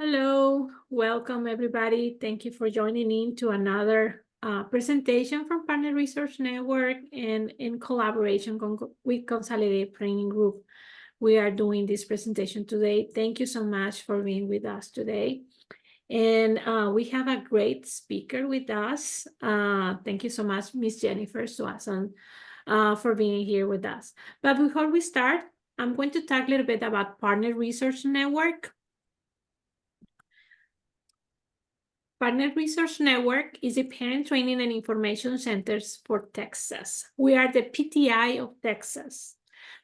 Hello, welcome everybody. Thank you for joining in to another presentation from Partner Research Network and in collaboration with Consolidated Training Group. We are doing this presentation today. Thank you so much for being with us today. And we have a great speaker with us. Thank you so much, Miss Jennifer Swanson, for being here with us. But before we start, I'm going to talk a little bit about Partner Research Network. Partner Research Network is a parent training and information centers for Texas. We are the PTI of Texas.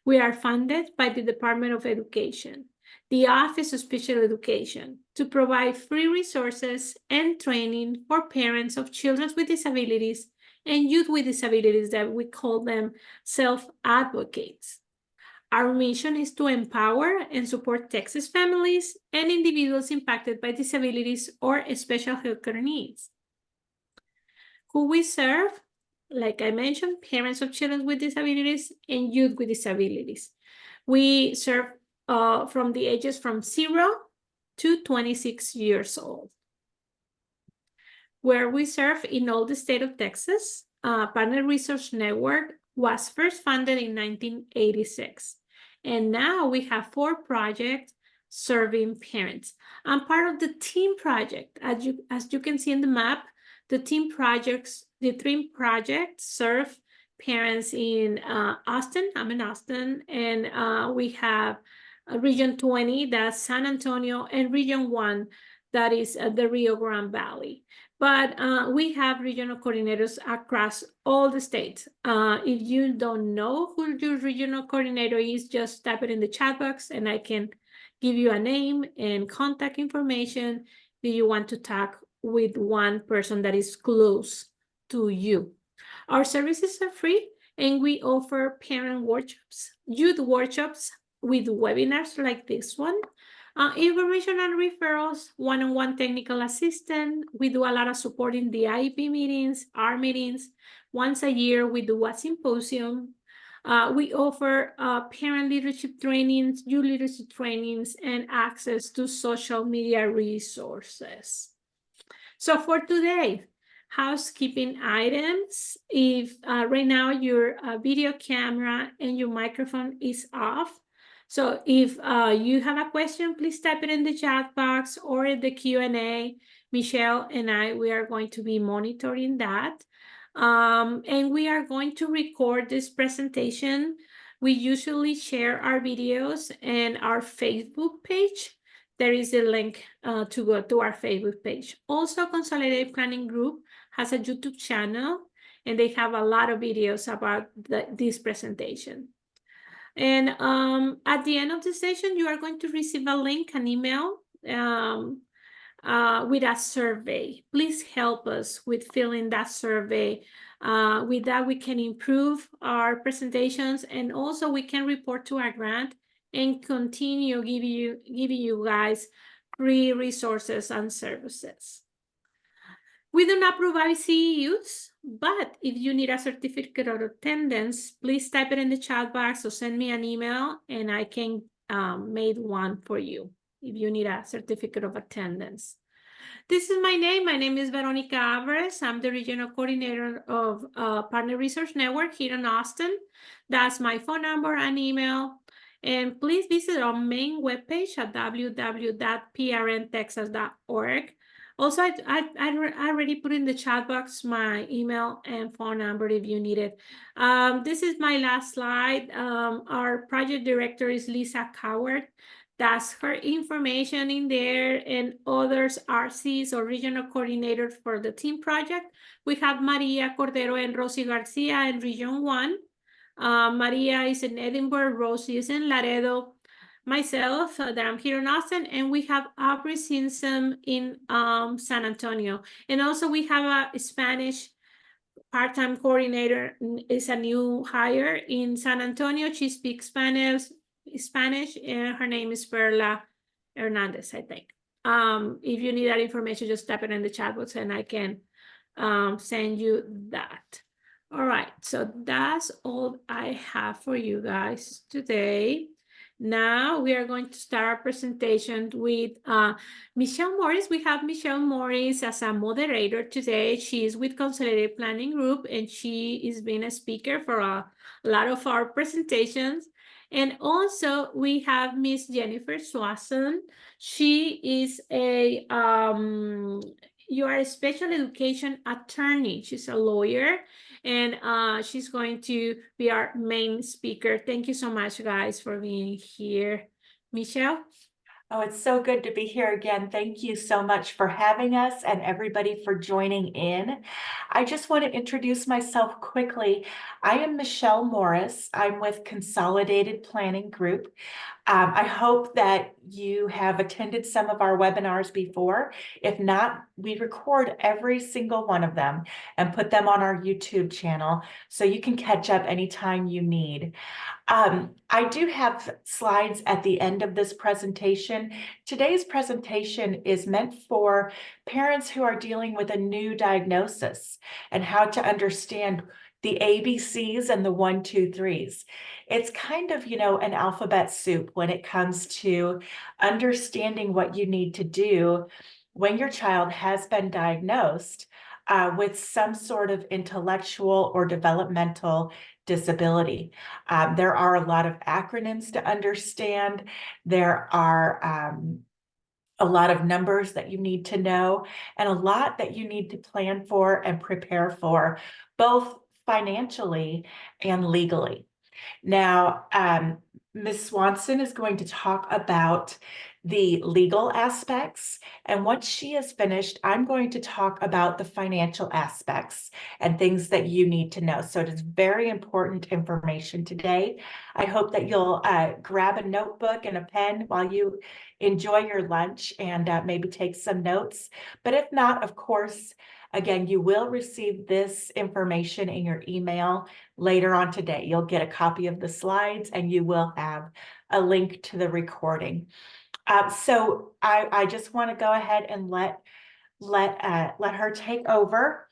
We are funded by the Department of Education, the Office of Special Education, to provide free resources and training for parents of children with disabilities and youth with disabilities that we call them self-advocates. Our mission is to empower and support Texas families and individuals impacted by disabilities or special healthcare needs. Who we serve, like I mentioned, parents of children with disabilities and youth with disabilities. We serve from the ages from 0 to 26 years old. Where we serve in all the state of Texas, Partner Research Network was first founded in 1986. And now we have 4 projects serving parents. I'm part of the team project. As you can see in the map, the team projects serve parents in Austin. I'm in Austin. And we have Region 20, that's San Antonio, and Region 1, that is the Rio Grande Valley. But we have regional coordinators across all the states. If you don't know who your regional coordinator is, just type it in the chat box and I can give you a name and contact information if you want to talk with one person that is close to you. Our services are free and we offer parent workshops, youth workshops with webinars like this one. Information and referrals, one-on-one technical assistance. We do a lot of support in the IEP meetings, our meetings. Once a year, we do a symposium. We offer parent leadership trainings, youth leadership trainings, and access to social media resources. So for today, housekeeping items. If right now your video camera and your microphone is off, so if you have a question, please type it in the chat box or in the Q&A. Michelle and I, we are going to be monitoring that. And we are going to record this presentation. We usually share our videos and our Facebook page. There is a link to go to our Facebook page. Also, Consolidated Planning Group has a YouTube channel, and they have a lot of videos about this presentation. And at the end of the session, you are going to receive a link, an email with a survey. Please help us with filling that survey. With that, we can improve our presentations, and also we can report to our grant and continue giving you guys free resources and services. We do not provide CEUs, but if you need a certificate of attendance, please type it in the chat box or send me an email and I can make one for you if you need a certificate of attendance. This is my name. My name is Veronica Alvarez. I'm the regional coordinator of Partner Research Network here in Austin. That's my phone number and email. And please visit our main webpage at www.prntexas.org. Also, I already put in the chat box my email and phone number if you need it. This is my last slide. Our project director is Lisa Coward. That's her information in there, and others RCs or regional coordinators for the team project. We have Maria Cordero and Rosie Garcia in Region 1. Maria is in Edinburgh, Rosie is in Laredo. Myself, that I'm here in Austin, and we have Aubrey Simpson in San Antonio. And also we have a Spanish part-time coordinator, is a new hire in San Antonio. She speaks Spanish, and her name is Perla Hernandez, I think. If you need that information, just type it in the chat box and I can send you that. All right, so that's all I have for you guys today. Now we are going to start our presentation with Michelle Morris. We have Michelle Morris as a moderator today. She is with Consolidated Planning Group, and she is being a speaker for a lot of our presentations. And also we have Miss Jennifer Swanson. She is you are a special education attorney. She's a lawyer, and she's going to be our main speaker. Thank you so much, guys, for being here. Michelle? Oh, it's so good to be here again. Thank you so much for having us and everybody for joining in. I just want to introduce myself quickly. I am Michelle Morris. I'm with Consolidated Planning Group. I hope that you have attended some of our webinars before. If not, we record every single one of them and put them on our YouTube channel so you can catch up anytime you need. I do have slides at the end of this presentation. Today's presentation is meant for parents who are dealing with a new diagnosis and how to understand the ABCs and the 123's. It's kind of, an alphabet soup when it comes to understanding what you need to do when your child has been diagnosed with some sort of intellectual or developmental disability. There are a lot of acronyms to understand. There are a lot of numbers that you need to know, and a lot that you need to plan for and prepare for, both financially and legally. Now, Ms. Swanson is going to talk about the legal aspects, and once she is finished, I'm going to talk about the financial aspects and things that you need to know. So it is very important information today. I hope that you'll grab a notebook and a pen while you enjoy your lunch and maybe take some notes. But if not, of course, again, you will receive this information in your email later on today. You'll get a copy of the slides and you will have a link to the recording. So I just want to go ahead and let her take over.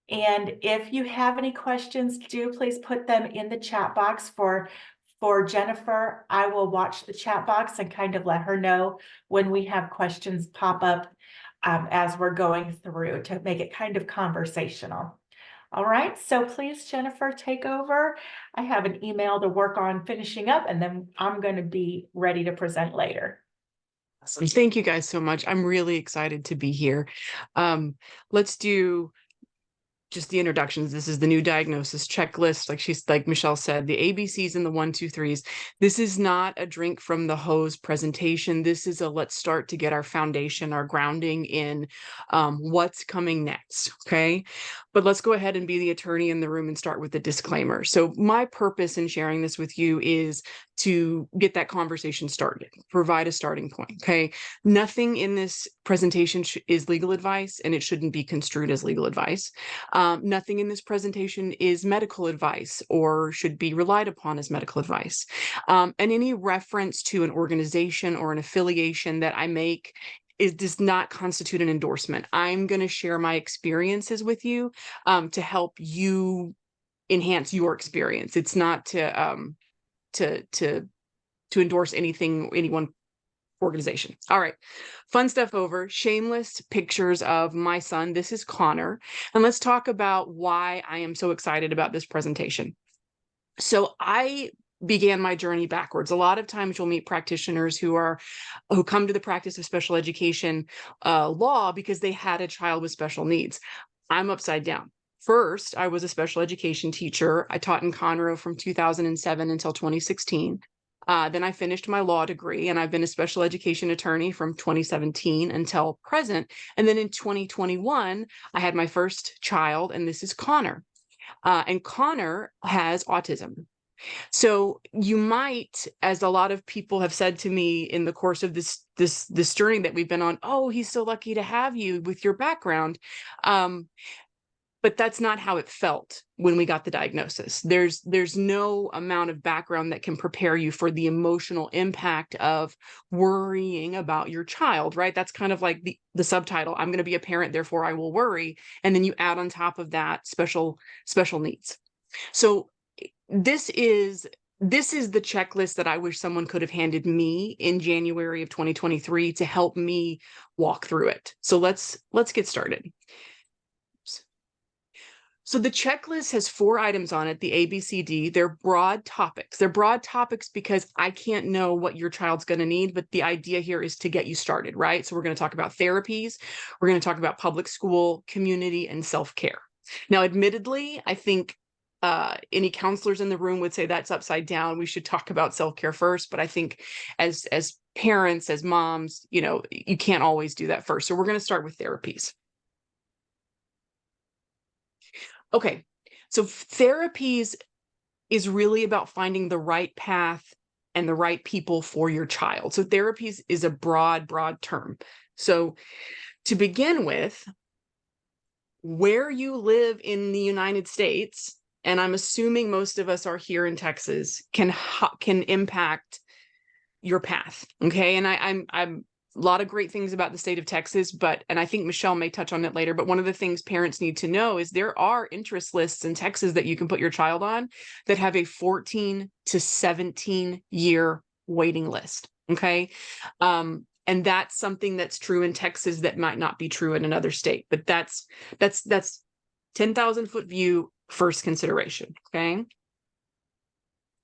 And if you have any questions, do please put them in the chat box for Jennifer. I will watch the chat box and kind of let her know when we have questions pop up as we're going through to make it kind of conversational. All right, so please, Jennifer, take over. I have an email to work on finishing up, and then I'm going to be ready to present later. Awesome. Thank you guys so much. I'm really excited to be here. Let's do just the introductions. This is the new diagnosis checklist. Like Michelle said, the ABCs and the 123's. This is not a drink from the hose presentation. This is a let's start to get our foundation, our grounding in what's coming next. Okay. But let's go ahead and be the attorney in the room and start with the disclaimer. So my purpose in sharing this with you is to get that conversation started, provide a starting point. Okay. Nothing in this presentation is legal advice, and it shouldn't be construed as legal advice. Nothing in this presentation is medical advice or should be relied upon as medical advice. And any reference to an organization or an affiliation that I make does not constitute an endorsement. I'm going to share my experiences with you to help you enhance your experience. It's not to endorse anything, any one organization. All right, fun stuff over. Shameless pictures of my son. This is Connor, and let's talk about why I am so excited about this presentation. So I began my journey backwards. A lot of times you'll meet practitioners who come to the practice of special education law because they had a child with special needs. I'm upside down. First, I was a special education teacher. I taught in Conroe from 2007 until 2016. Then I finished my law degree, and I've been a special education attorney from 2017 until present. And then in 2021, I had my first child, and this is Connor. And Connor has autism. So you might, as a lot of people have said to me in the course of this journey that we've been on, oh, he's so lucky to have you with your background. But that's not how it felt when we got the diagnosis. There's no amount of background that can prepare you for the emotional impact of worrying about your child, right? That's kind of like the subtitle, I'm going to be a parent, therefore I will worry. And then you add on top of that special needs. So this is this is the checklist that I wish someone could have handed me in January of 2023 to help me walk through it. So let's get started. So the checklist has 4 items on it, the A, B, C, D. They're broad topics. They're broad topics because I can't know what your child's going to need, but the idea here is to get you started, right? So we're going to talk about therapies. We're going to talk about public school, community, and self-care. Now, admittedly, I think any counselors in the room would say that's upside down. We should talk about self-care first, but I think as parents, as moms, you can't always do that first. So we're going to start with therapies. Okay, so therapies is really about finding the right path and the right people for your child. So therapies is a broad term. So to begin with, where you live in the United States, and I'm assuming most of us are here in Texas, can impact your path. Okay, and I'm a lot of great things about the state of Texas, and I think Michelle may touch on it later, but one of the things parents need to know is there are interest lists in Texas that you can put your child on that have a 14 to 17 year waiting list. Okay. And that's something that's true in Texas that might not be true in another state, but that's 10,000 foot view, first consideration. Okay.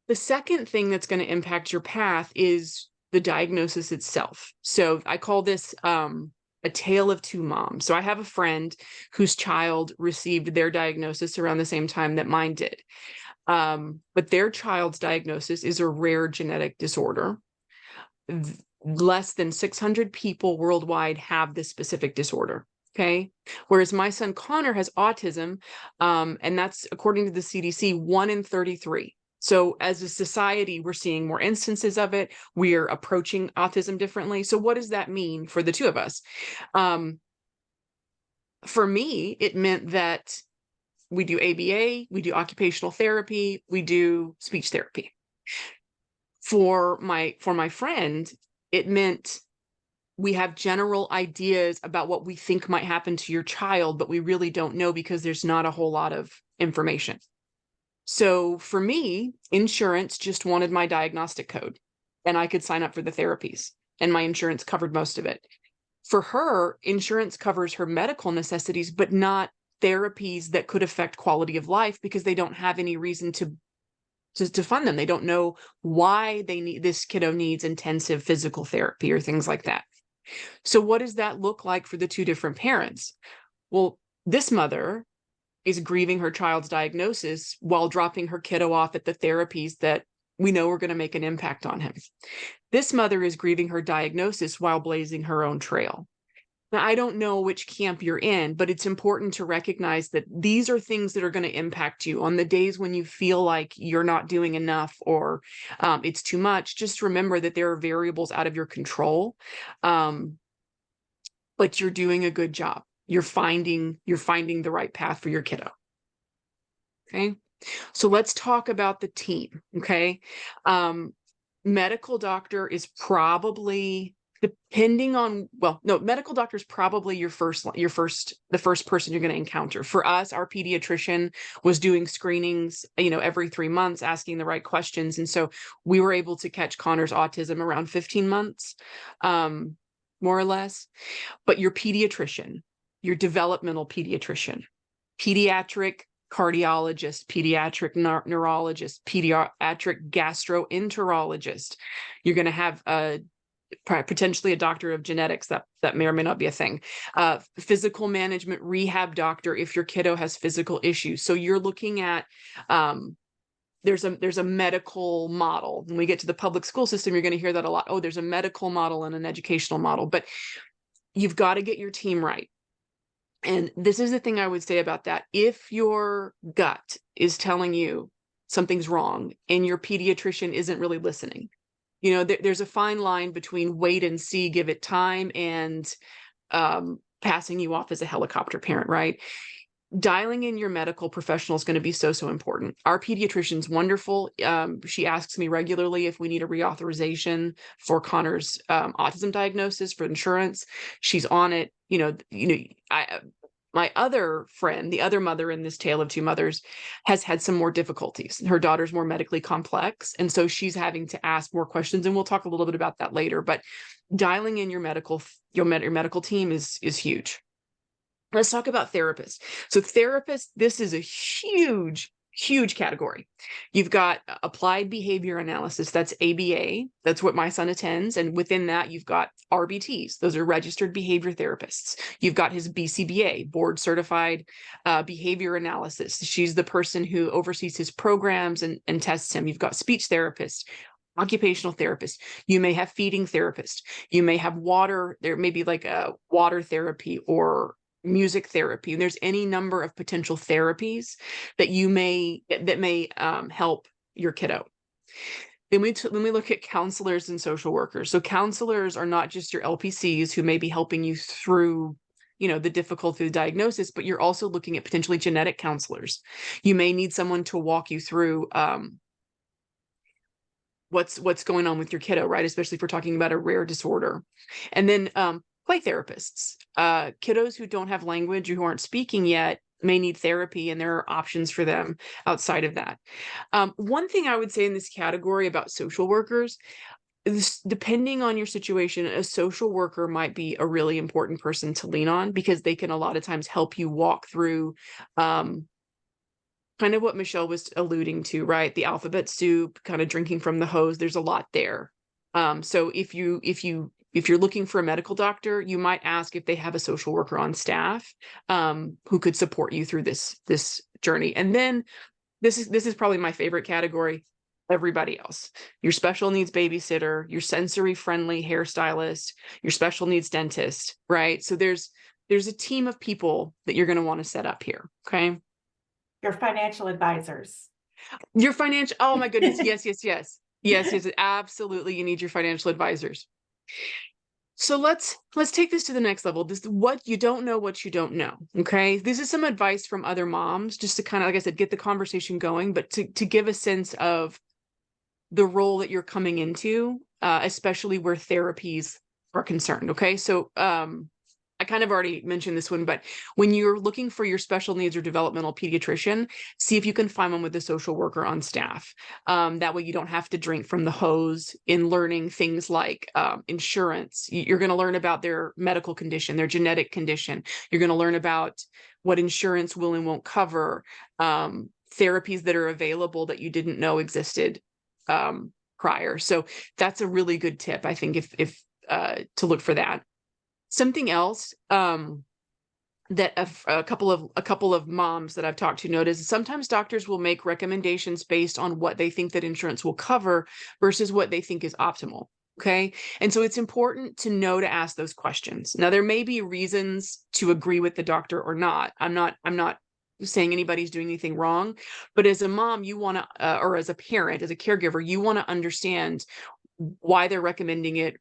The second thing that's going to impact your path is the diagnosis itself. So I call this a tale of 2 moms. So I have a friend whose child received their diagnosis around the same time that mine did. But their child's diagnosis is a rare genetic disorder. Less than 600 people worldwide have this specific disorder. Okay. Whereas my son Connor has autism, and that's according to the CDC, 1 in 33. So as a society, we're seeing more instances of it. We're approaching autism differently. So what does that mean for the 2 of us? For me, it meant that we do ABA, we do occupational therapy, we do speech therapy. For my friend, it meant we have general ideas about what we think might happen to your child, but we really don't know because there's not a whole lot of information. So for me, insurance just wanted my diagnostic code and I could sign up for the therapies and my insurance covered most of it. For her, insurance covers her medical necessities, but not therapies that could affect quality of life because they don't have any reason to fund them. They don't know why this kiddo needs intensive physical therapy or things like that. So what does that look like for the 2 different parents? Well, this mother is grieving her child's diagnosis while dropping her kiddo off at the therapies that we know are going to make an impact on him. This mother is grieving her diagnosis while blazing her own trail. Now, I don't know which camp you're in, but it's important to recognize that these are things that are going to impact you on the days when you feel like you're not doing enough or it's too much. Just remember that there are variables out of your control, but you're doing a good job. You're finding the right path for your kiddo. Okay. So let's talk about the team. Okay. Medical doctor is probably, medical doctor is probably the first person you're going to encounter. For us, our pediatrician was doing screenings, every 3 months, asking the right questions. And so we were able to catch Connor's autism around 15 months, more or less. But your pediatrician, your developmental pediatrician, pediatric cardiologist, pediatric neurologist, pediatric gastroenterologist. You're going to have potentially a doctor of genetics that may or may not be a thing. Physical management rehab doctor if your kiddo has physical issues. So you're looking at there's a medical model. When we get to the public school system, you're going to hear that a lot. Oh, there's a medical model and an educational model, but you've got to get your team right. And this is the thing I would say about that. If your gut is telling you something's wrong and your pediatrician isn't really listening, there's a fine line between wait and see, give it time, and passing you off as a helicopter parent, right? Dialing in your medical professional is going to be so important. Our pediatrician's wonderful. She asks me regularly if we need a reauthorization for Connor's autism diagnosis for insurance. She's on it. My other friend, the other mother in this tale of two mothers, has had some more difficulties. Her daughter's more medically complex, and so she's having to ask more questions. And we'll talk a little bit about that later. But dialing in your medical team is huge. Let's talk about therapists. So therapists, this is a huge category. You've got applied behavior analysis, that's ABA, that's what my son attends. And within that, you've got RBTs, those are registered behavior therapists. You've got his BCBA, board certified behavior analysis. She's the person who oversees his programs and tests him. You've got speech therapists, occupational therapist. You may have feeding therapist. You may have water, there may be like a water therapy or music therapy. And there's any number of potential therapies that may help your kiddo. Then when we look at counselors and social workers. So counselors are not just your LPCs who may be helping you through the difficulty of the diagnosis, but you're also looking at potentially genetic counselors. You may need someone to walk you through what's going on with your kiddo, right? Especially if we're talking about a rare disorder. And then play therapists, kiddos who don't have language or who aren't speaking yet may need therapy, and there are options for them outside of that. One thing I would say in this category about social workers is, depending on your situation, a social worker might be a really important person to lean on, because they can a lot of times help you walk through kind of what Michelle was alluding to, right? The alphabet soup, kind of drinking from the hose. There's a lot there. So if you're looking for a medical doctor, you might ask if they have a social worker on staff who could support you through this journey. And then this is probably my favorite category. Everybody else, your special needs babysitter, your sensory friendly hairstylist, your special needs dentist, right? So there's a team of people that you're going to want to set up here. Okay. Your financial advisors. Oh my goodness. Yes, absolutely. You need your financial advisors. So let's take this to the next level. This is what you don't know. Okay. This is some advice from other moms, just to kind of, like I said, get the conversation going, but to give a sense of the role that you're coming into, especially where therapies are concerned. Okay. So, I kind of already mentioned this one, but when you're looking for your special needs or developmental pediatrician, see if you can find one with a social worker on staff. That way you don't have to drink from the hose in learning things like insurance. You're going to learn about their medical condition, their genetic condition. You're going to learn about what insurance will and won't cover, therapies that are available that you didn't know existed prior. So that's a really good tip, I think, if to look for that. Something else that a couple of moms that I've talked to notice is sometimes doctors will make recommendations based on what they think that insurance will cover versus what they think is optimal. Okay. And so it's important to know to ask those questions. Now, there may be reasons to agree with the doctor or not. I'm not saying anybody's doing anything wrong, but as a mom, you want to, or as a parent, as a caregiver, you want to understand why they're recommending it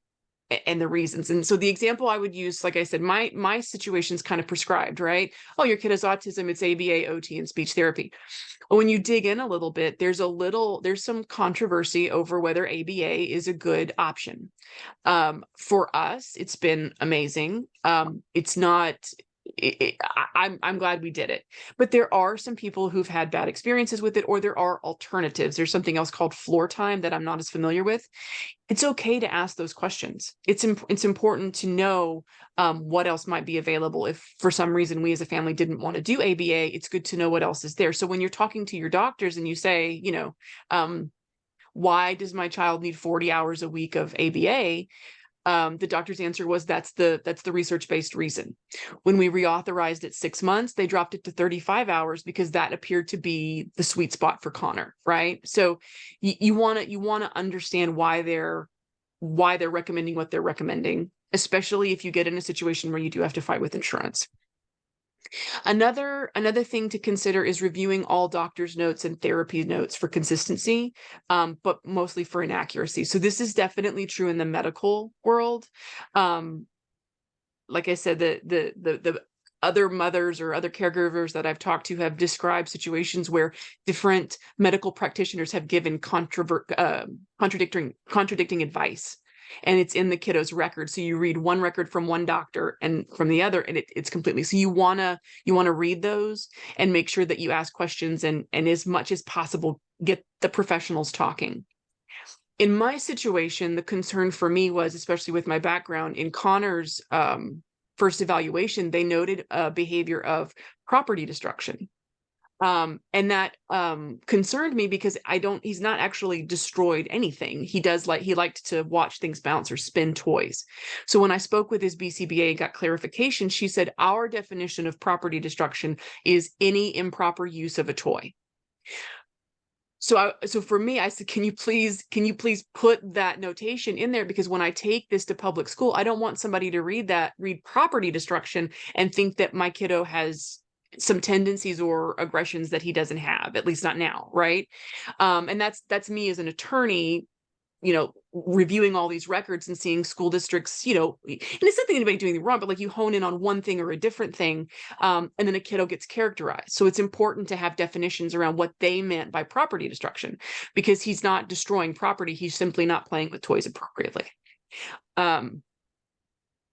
and the reasons. And so the example I would use, like I said, my situation's kind of prescribed, right? Oh, your kid has autism, it's ABA, OT, and speech therapy. When you dig in a little bit, there's some controversy over whether ABA is a good option. For us, it's been amazing. It's not, I'm glad we did it, but there are some people who've had bad experiences with it, or there are alternatives. There's something else called floor time that I'm not as familiar with. It's okay to ask those questions. It's important to know what else might be available. If for some reason we as a family didn't want to do ABA, it's good to know what else is there. So when you're talking to your doctors and you say, why does my child need 40 hours a week of ABA? The doctor's answer was that's the research-based reason. When we reauthorized it 6 months, they dropped it to 35 hours because that appeared to be the sweet spot for Connor, right? So you want to understand why they're recommending what they're recommending, especially if you get in a situation where you do have to fight with insurance. Another thing to consider is reviewing all doctor's notes and therapy notes for consistency, but mostly for inaccuracy. So this is definitely true in the medical world. Like I said, the other mothers or other caregivers that I've talked to have described situations where different medical practitioners have given contradicting advice. and it's in the kiddo's record. So you read one record from one doctor and from the other, and it's completely. So you wanna read those and make sure that you ask questions and as much as possible get the professionals talking. In my situation, the concern for me was, especially with my background in Connor's first evaluation, they noted a behavior of property destruction. And that concerned me because he's not actually destroyed anything. He liked to watch things bounce or spin toys. So when I spoke with his BCBA and got clarification, she said, our definition of property destruction is any improper use of a toy. So for me, I said, can you please put that notation in there? Because when I take this to public school, I don't want somebody to read property destruction and think that my kiddo has some tendencies or aggressions that he doesn't have, at least not now, right? And that's me as an attorney, reviewing all these records and seeing school districts, and it's not that anybody doing anything wrong, but like you hone in on one thing or a different thing, and then a kiddo gets characterized. So it's important to have definitions around what they meant by property destruction, because he's not destroying property, he's simply not playing with toys appropriately.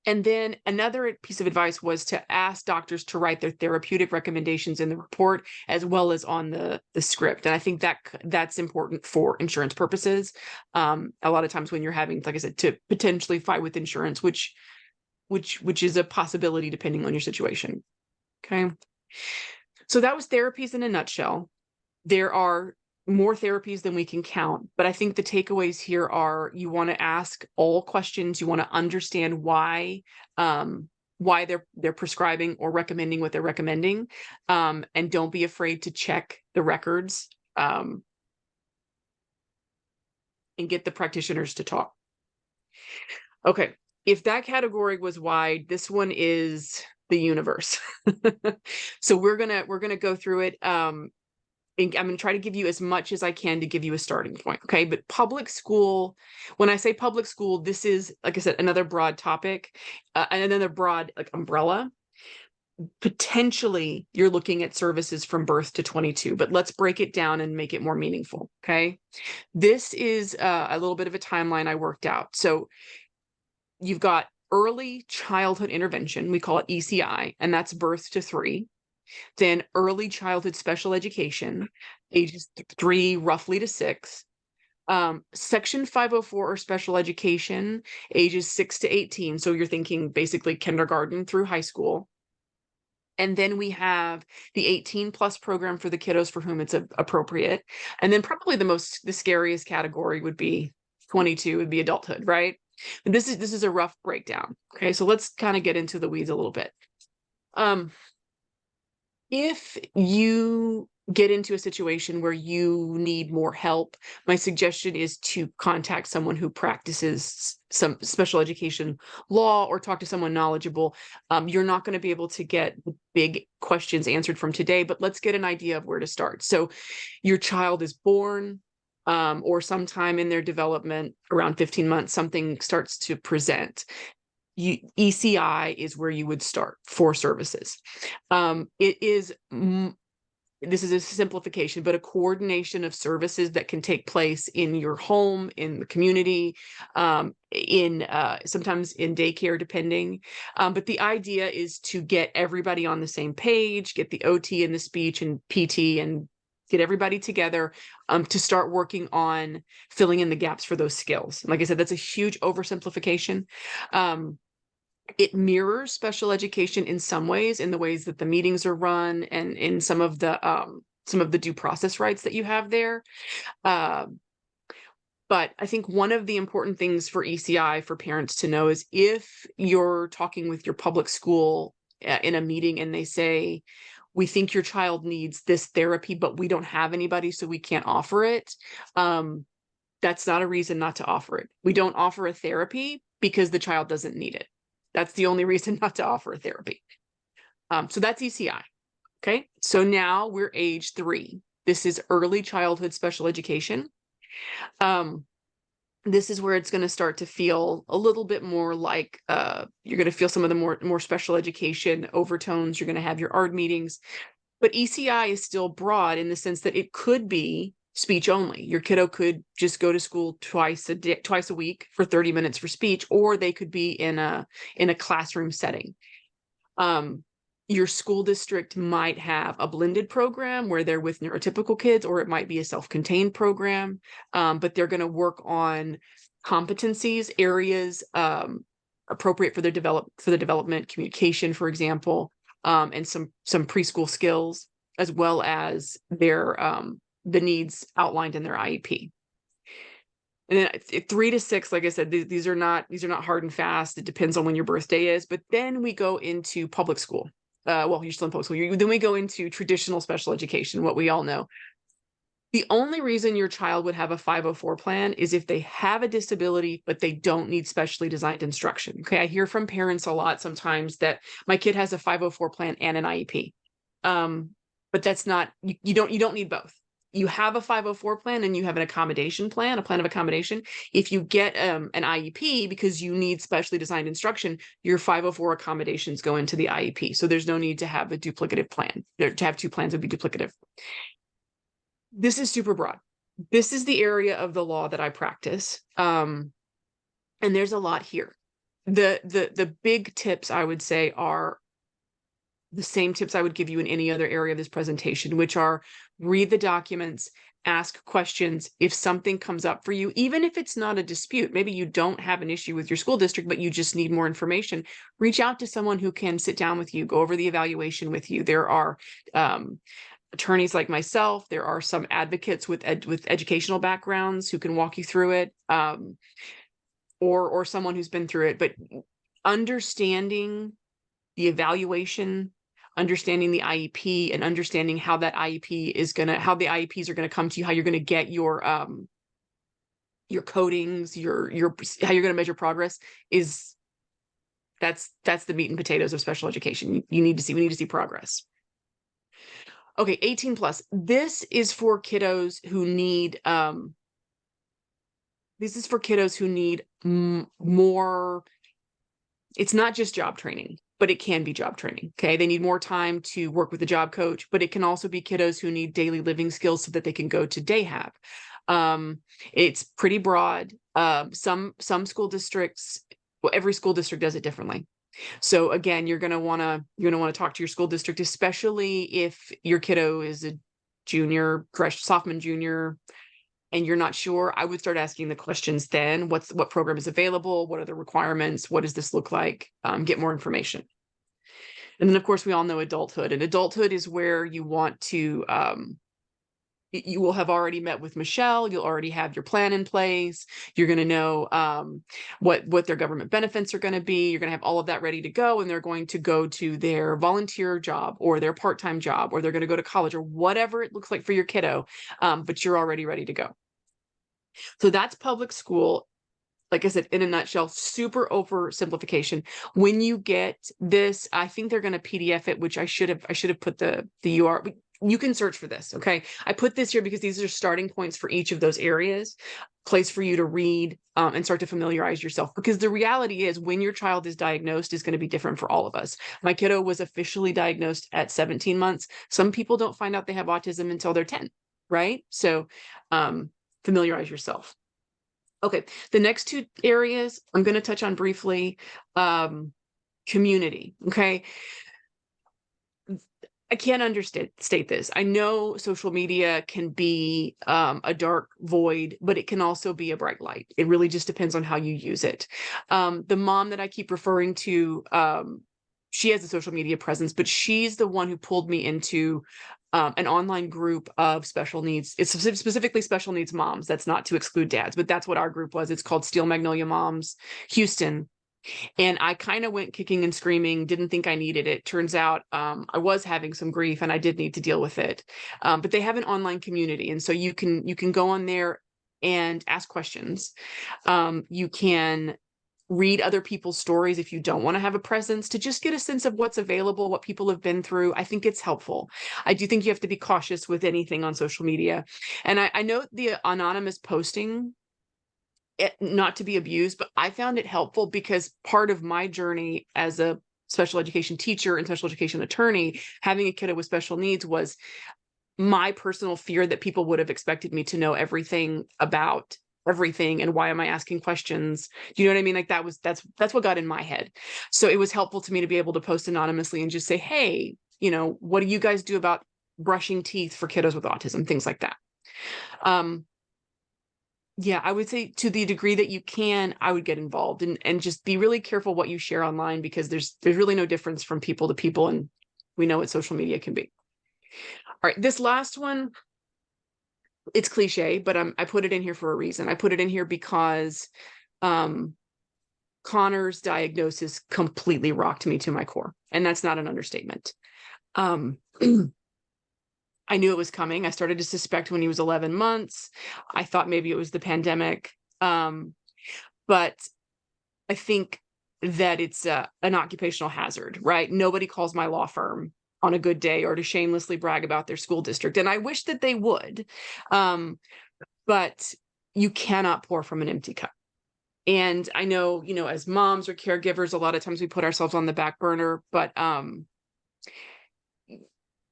And then another piece of advice was to ask doctors to write their therapeutic recommendations in the report as well as on the script. And I think that's important for insurance purposes. A lot of times when you're having, like I said, to potentially fight with insurance, which is a possibility depending on your situation. Okay. So that was therapies in a nutshell. There are more therapies than we can count, but I think the takeaways here are you want to ask all questions. You want to understand why they're prescribing or recommending what they're recommending, and don't be afraid to check the records, and get the practitioners to talk. Okay, if that category was wide, this one is the universe. So we're gonna go through it. I'm going to try to give you as much as I can to give you a starting point. Okay. But public school, when I say public school, this is, like I said, another broad topic, and another broad umbrella. Potentially you're looking at services from birth to 22, but let's break it down and make it more meaningful. Okay. This is a little bit of a timeline I worked out. So you've got early childhood intervention. We call it ECI, and that's birth to 3. Then early childhood special education, ages 3 roughly to 6. Section 504 or special education, ages 6 to 18. So you're thinking basically kindergarten through high school. And then we have the 18 plus program for the kiddos for whom it's appropriate. And then probably the scariest category would be 22, would be adulthood, right? But this is a rough breakdown. Okay, so let's kind of get into the weeds a little bit. If you get into a situation where you need more help, my suggestion is to contact someone who practices some special education law or talk to someone knowledgeable. You're not going to be able to get the big questions answered from today, but let's get an idea of where to start. So your child is born, or sometime in their development, around 15 months, something starts to present. ECI is where you would start for services. This is a simplification, but a coordination of services that can take place in your home, in the community, sometimes in daycare, depending. But the idea is to get everybody on the same page, get the OT and the speech and PT, and get everybody together to start working on filling in the gaps for those skills. Like I said, that's a huge oversimplification. It mirrors special education in some ways, in the ways that the meetings are run and in some of the due process rights that you have there. But I think one of the important things for ECI for parents to know is if you're talking with your public school in a meeting and they say, we think your child needs this therapy, but we don't have anybody, so we can't offer it. That's not a reason not to offer it. We don't offer a therapy because the child doesn't need it. That's the only reason not to offer a therapy. So that's ECI. Okay. So now we're age 3. This is early childhood special education. This is where it's going to start to feel a little bit more like you're going to feel some of the more special education overtones. You're going to have your ARD meetings, but ECI is still broad in the sense that it could be speech only. Your kiddo could just go to school twice a week for 30 minutes for speech, or they could be in a classroom setting. Your school district might have a blended program where they're with neurotypical kids, or it might be a self-contained program, but they're going to work on competencies, areas appropriate for the development, communication, for example, and some preschool skills, as well as their the needs outlined in their IEP. And then 3 to 6, like I said, these are not hard and fast. It depends on when your birthday is. But then we go into public school. Well, you're still in public school. Then we go into traditional special education, what we all know. The only reason your child would have a 504 plan is if they have a disability, but they don't need specially designed instruction. Okay, I hear from parents a lot sometimes that my kid has a 504 plan and an IEP. But that's not, you don't need both. You have a 504 plan and you have an accommodation plan, a plan of accommodation. If you get an IEP because you need specially designed instruction, your 504 accommodations go into the IEP. So there's no need to have a duplicative plan. To have 2 plans would be duplicative. This is super broad. This is the area of the law that I practice. And there's a lot here. The big tips I would say are the same tips I would give you in any other area of this presentation, which are read the documents, ask questions. If something comes up for you, even if it's not a dispute, maybe you don't have an issue with your school district, but you just need more information, reach out to someone who can sit down with you, go over the evaluation with you. There are attorneys like myself. There are some advocates with educational backgrounds who can walk you through it, or someone who's been through it. But understanding the evaluation, understanding the IEP, and understanding how that IEP is how the IEPs are gonna come to you, how you're gonna get your codings, how you're gonna measure progress that's the meat and potatoes of special education. We need to see progress. Okay, 18 plus. This is for kiddos who need more. It's not just job training, but it can be job training. Okay, they need more time to work with a job coach, but it can also be kiddos who need daily living skills so that they can go to day hab. It's pretty broad. Some school districts, well, every school district does it differently. So again, you're gonna wanna talk to your school district, especially if your kiddo is a junior, sophomore, junior, and you're not sure. I would start asking the questions then. What program is available? What are the requirements? What does this look like? Get more information. And then of course we all know adulthood, and adulthood is where you want to, you will have already met with Michelle. You'll already have your plan in place. You're going to know what their government benefits are going to be. You're going to have all of that ready to go, and they're going to go to their volunteer job or their part-time job, or they're going to go to college, or whatever it looks like for your kiddo, but you're already ready to go. So that's public school. Like I said, in a nutshell, super oversimplification. When you get this, I think they're going to PDF it, which I should have put the URL. You can search for this. Okay. I put this here because these are starting points for each of those areas, place for you to read and start to familiarize yourself. Because the reality is, when your child is diagnosed is going to be different for all of us. My kiddo was officially diagnosed at 17 months. Some people don't find out they have autism until they're 10, right? So familiarize yourself. Okay. The next 2 areas I'm going to touch on briefly. Community. Okay. I can't understate this. I know social media can be a dark void, but it can also be a bright light. It really just depends on how you use it. The mom that I keep referring to, she has a social media presence, but she's the one who pulled me into an online group of special needs. It's specifically special needs moms. That's not to exclude dads, but that's what our group was. It's called Steel Magnolia Moms Houston. And I kind of went kicking and screaming, didn't think I needed it. Turns out I was having some grief and I did need to deal with it. But they have an online community. And so you can go on there and ask questions. You can read other people's stories if you don't want to have a presence, to just get a sense of what's available, what people have been through. I think it's helpful. I do think you have to be cautious with anything on social media. And I know the anonymous posting, not to be abused, but I found it helpful because part of my journey as a special education teacher and special education attorney, having a kiddo with special needs, was my personal fear that people would have expected me to know everything about everything, and why am I asking questions? Do you know what I mean? Like that's what got in my head. So it was helpful to me to be able to post anonymously and just say, hey, what do you guys do about brushing teeth for kiddos with autism, things like that. Yeah, I would say to the degree that you can, I would get involved and just be really careful what you share online, because there's really no difference from people to people, and we know what social media can be. All right, this last one, it's cliche, but I put it in here for a reason. I put it in here because Connor's diagnosis completely rocked me to my core, and that's not an understatement. I knew it was coming. I started to suspect when he was 11 months. I thought maybe it was the pandemic. But I think that it's an occupational hazard, right? Nobody calls my law firm on a good day or to shamelessly brag about their school district. And I wish that they would. But you cannot pour from an empty cup. And I know, as moms or caregivers, a lot of times we put ourselves on the back burner, but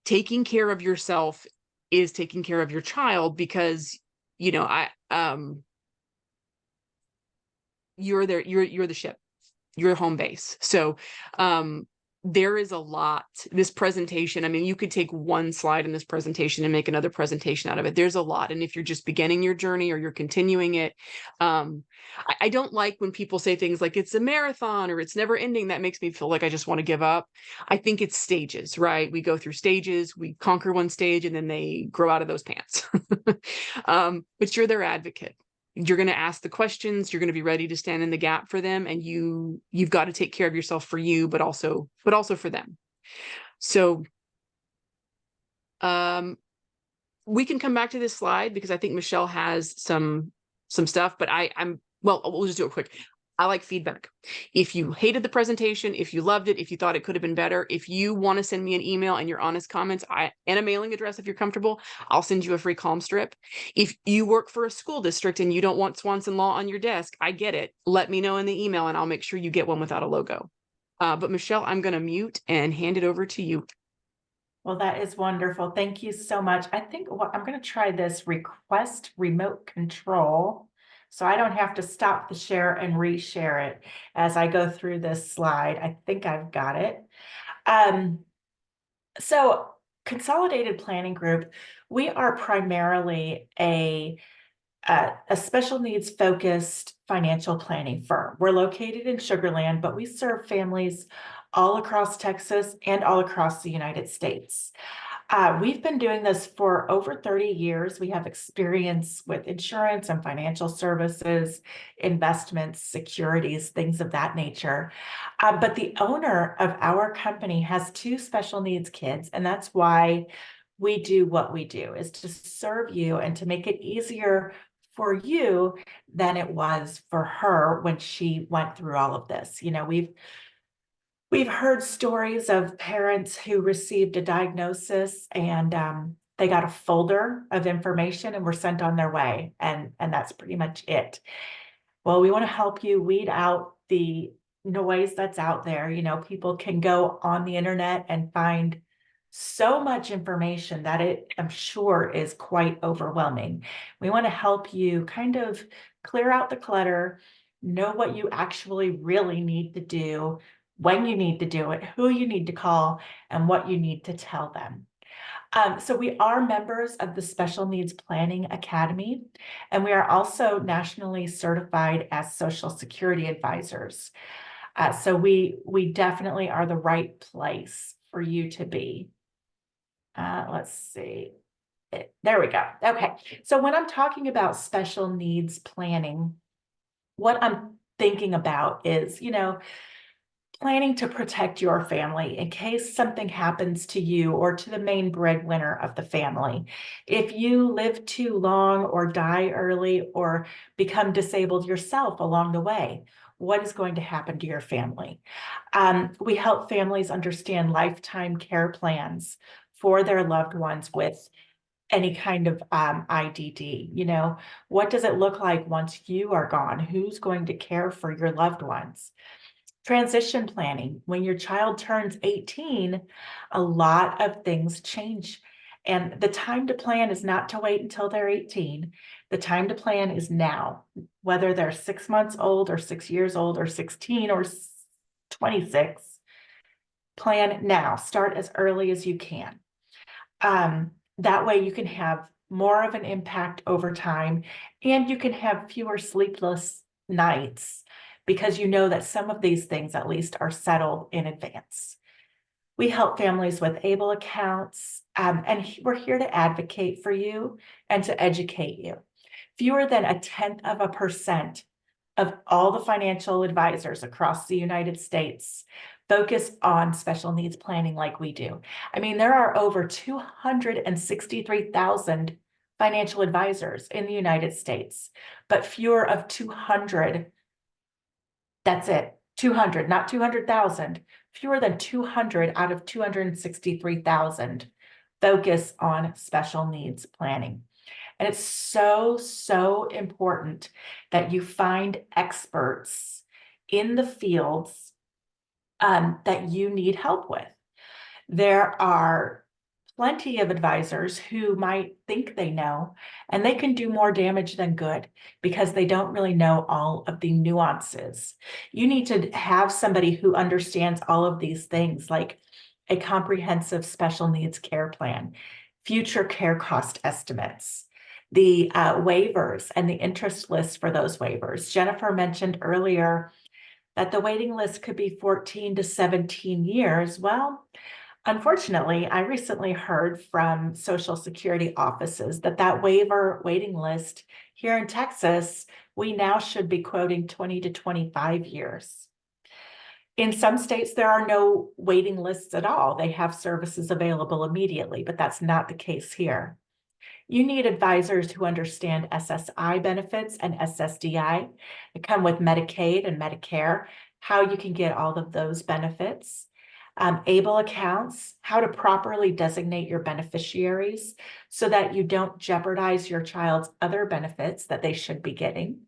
taking care of yourself is taking care of your child, because, you're the ship, you're home base. So, there is a lot. This presentation, I mean, you could take one slide in this presentation and make another presentation out of it. There's a lot. And if you're just beginning your journey or you're continuing it, I don't like when people say things like it's a marathon or it's never ending. That makes me feel like I just want to give up. I think it's stages, right? We go through stages, we conquer one stage, and then they grow out of those pants. But you're their advocate. You're going to ask the questions, you're going to be ready to stand in the gap for them, and you've got to take care of yourself for you, but also for them. So we can come back to this slide because I think Michelle has some stuff, but we'll just do it quick. I like feedback. If you hated the presentation, if you loved it, if you thought it could have been better, if you want to send me an email and your honest comments, and a mailing address if you're comfortable, I'll send you a free calm strip. If you work for a school district and you don't want Swanson Law on your desk, I get it. Let me know in the email and I'll make sure you get one without a logo. But Michelle, I'm going to mute and hand it over to you. Well, that is wonderful. Thank you so much. I think I'm going to try this request remote control, so I don't have to stop the share and reshare it as I go through this slide. I think I've got it. So Consolidated Planning Group, we are primarily a special needs focused financial planning firm. We're located in Sugar Land, but we serve families all across Texas and all across the United States. We've been doing this for over 30 years. We have experience with insurance and financial services, investments, securities, things of that nature. But the owner of our company has 2 special needs kids, and that's why we do what we do, is to serve you and to make it easier for you than it was for her when she went through all of this. We've heard stories of parents who received a diagnosis and they got a folder of information and were sent on their way, and that's pretty much it. Well, we want to help you weed out the noise that's out there. People can go on the internet and find so much information that I'm sure is quite overwhelming. We want to help you kind of clear out the clutter, know what you actually really need to do, when you need to do it, who you need to call, and what you need to tell them. So we are members of the Special Needs Planning Academy, and we are also nationally certified as Social Security advisors. So we definitely are the right place for you to be. Let's see. There we go. Okay. So when I'm talking about special needs planning, what I'm thinking about is, planning to protect your family in case something happens to you or to the main breadwinner of the family. If you live too long or die early or become disabled yourself along the way, what is going to happen to your family? We help families understand lifetime care plans for their loved ones with any kind of IDD. What does it look like once you are gone? Who's going to care for your loved ones? Transition planning. When your child turns 18, a lot of things change And the time to plan is not to wait until they're 18. The time to plan is now, whether they're 6 months old or 6 years old or 16 or 26. Plan now. Start as early as you can. That way you can have more of an impact over time, and you can have fewer sleepless nights because you know that some of these things at least are settled in advance. We help families with ABLE accounts, and we're here to advocate for you and to educate you. Fewer than 0.1% of all the financial advisors across the United States focus on special needs planning like we do. I mean, there are over 263,000 financial advisors in the United States, but fewer of 200. That's it, 200, not 200,000. Fewer than 200 out of 263,000 focus on special needs planning. And it's so, so important that you find experts in the fields that you need help with. There are plenty of advisors who might think they know, and they can do more damage than good because they don't really know all of the nuances. You need to have somebody who understands all of these things, like a comprehensive special needs care plan, future care cost estimates, the waivers and the interest list for those waivers. Jennifer mentioned earlier that the waiting list could be 14 to 17 years. Well, unfortunately, I recently heard from Social Security offices that waiver waiting list here in Texas, we now should be quoting 20 to 25 years. In some states, there are no waiting lists at all. They have services available immediately, but that's not the case here. You need advisors who understand SSI benefits and SSDI. They come with Medicaid and Medicare, how you can get all of those benefits. ABLE accounts, how to properly designate your beneficiaries so that you don't jeopardize your child's other benefits that they should be getting.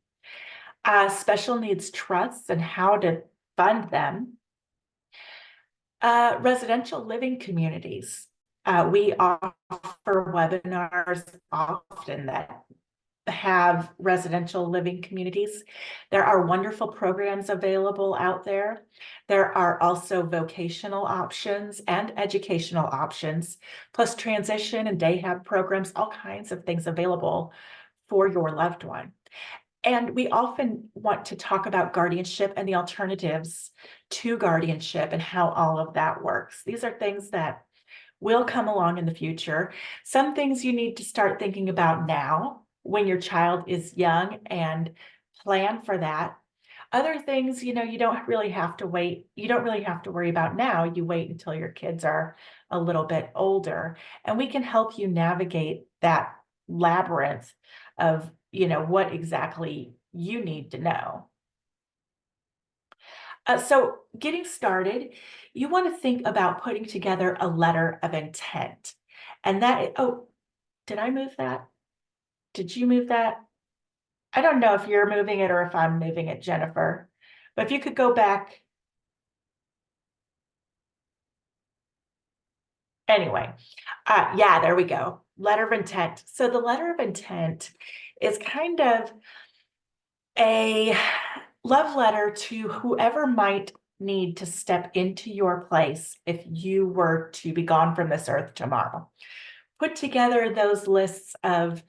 Special needs trusts and how to fund them. Residential living communities. We offer webinars often that have residential living communities. There are wonderful programs available out there. There are also vocational options and educational options, plus transition and day hab programs, all kinds of things available for your loved one. And we often want to talk about guardianship and the alternatives to guardianship and how all of that works. These are things that will come along in the future. Some things you need to start thinking about now when your child is young and plan for that. Other things, you don't really have to wait. You don't really have to worry about now. You wait until your kids are a little bit older, and we can help you navigate that labyrinth of, what exactly you need to know. So getting started, you want to think about putting together a letter of intent. And did I move that? Did you move that? I don't know if you're moving it or if I'm moving it, Jennifer, but if you could go back. Anyway, yeah, there we go. Letter of intent. So the letter of intent is kind of a love letter to whoever might need to step into your place if you were to be gone from this earth tomorrow. Put together those lists of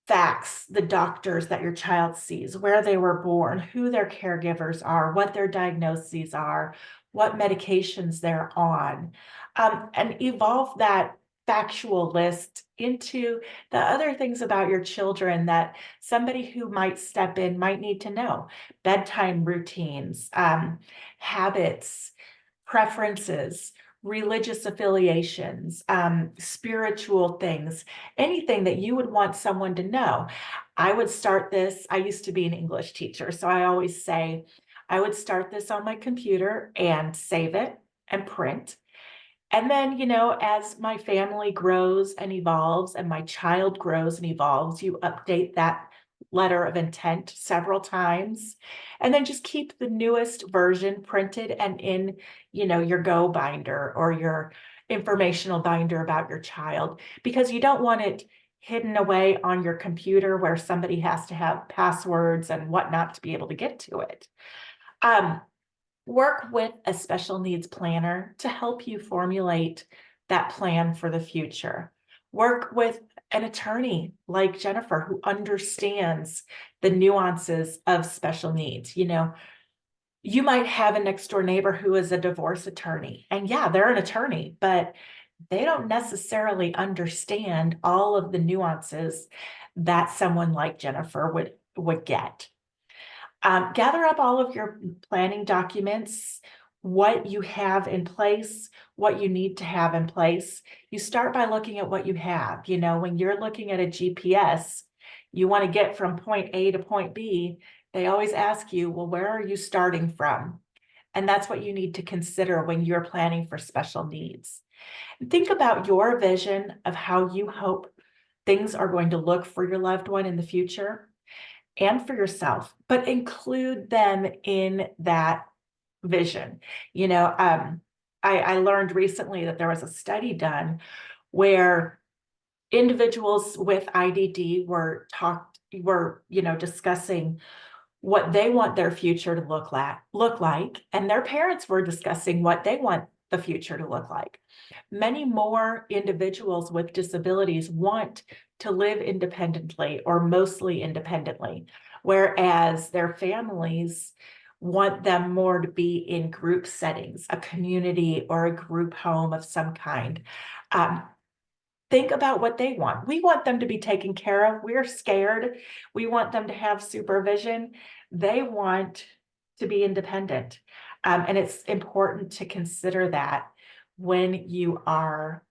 facts, the doctors that your child sees, where they were born, who their caregivers are, what their diagnoses are, what medications they're on, and evolve that factual list into the other things about your children that somebody who might step in might need to know. Bedtime routines, habits, preferences, religious affiliations, spiritual things, anything that you would want someone to know. I would start this. I used to be an English teacher, so I always say I would start this on my computer and save it and print. And then, as my family grows and evolves and my child grows and evolves, you update that letter of intent several times, and then just keep the newest version printed and in, your Go binder or your informational binder about your child, because you don't want it hidden away on your computer where somebody has to have passwords and whatnot to be able to get to it. Work with a special needs planner to help you formulate that plan for the future. Work with an attorney like Jennifer who understands the nuances of special needs. You know, you might have a next door neighbor who is a divorce attorney, and yeah, they're an attorney, but they don't necessarily understand all of the nuances that someone like Jennifer would get. Gather up all of your planning documents, what you have in place, what you need to have in place. You start by looking at what you have. You know, when you're looking at a GPS, you want to get from point A to point B. They always ask you, well, where are you starting from? And that's what you need to consider when you're planning for special needs. Think about your vision of how you hope things are going to look for your loved one in the future and for yourself, but include them in that vision. You know, I learned recently that there was a study done where individuals with IDD were discussing what they want their future to look like, and their parents were discussing what they want the future to look like. Many more individuals with disabilities want to live independently or mostly independently, whereas their families want them more to be in group settings, a community or a group home of some kind. Think about what they want. We want them to be taken care of. We're scared. We want them to have supervision. They want to be independent. And it's important to consider that when you are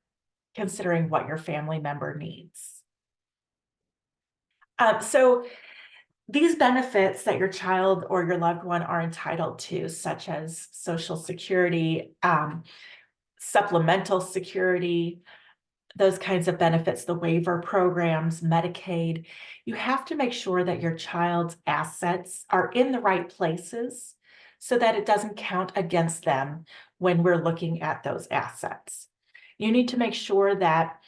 considering what your family member needs. So these benefits that your child or your loved one are entitled to, such as Social Security, supplemental security, those kinds of benefits, the waiver programs, Medicaid, you have to make sure that your child's assets are in the right places so that it doesn't count against them when we're looking at those assets. You need to make sure that